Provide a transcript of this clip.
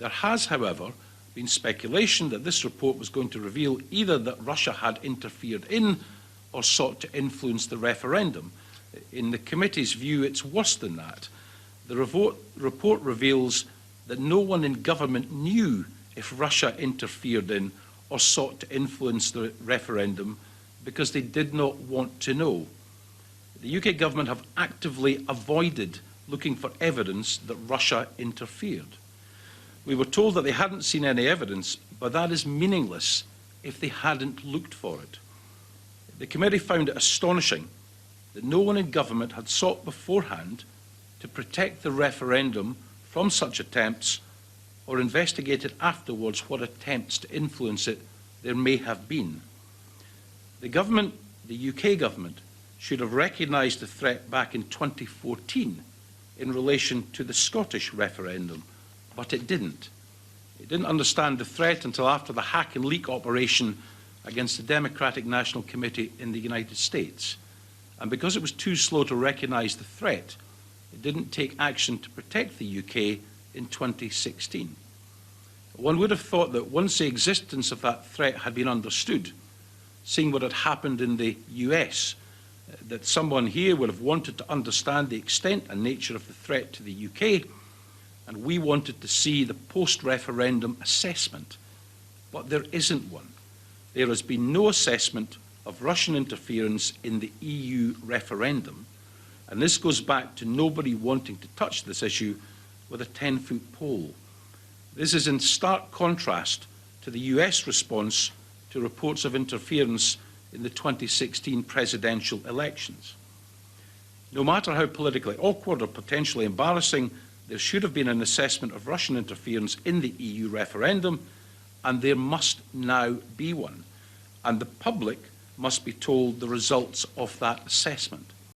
There has, however, been speculation that this report was going to reveal either that Russia had interfered in or sought to influence the referendum. In the committee's view, it's worse than that. The report reveals that no one in government knew if Russia interfered in or sought to influence the referendum because they did not want to know. The UK government have actively avoided looking for evidence that Russia interfered. We were told that they hadn't seen any evidence, but that is meaningless if they hadn't looked for it. The committee found it astonishing that no one in government had sought beforehand to protect the referendum from such attempts or investigated afterwards what attempts to influence it there may have been. The government, the UK government, should have recognised the threat back in 2014 in relation to the Scottish referendum, but it didn't. It didn't understand the threat until after the hack and leak operation against the Democratic National Committee in the United States. And because it was too slow to recognise the threat, it didn't take action to protect the UK in 2016. One would have thought that once the existence of that threat had been understood, seeing what had happened in the US, that someone here would have wanted to understand the extent and nature of the threat to the UK, and we wanted to see the post-referendum assessment. But there isn't one. There has been no assessment of Russian interference in the EU referendum, and this goes back to nobody wanting to touch this issue with a 10-foot pole. This is in stark contrast to the US response to reports of interference in the 2016 presidential elections. No matter how politically awkward or potentially embarrassing, there should have been an assessment of Russian interference in the EU referendum, and there must now be one. And the public must be told the results of that assessment.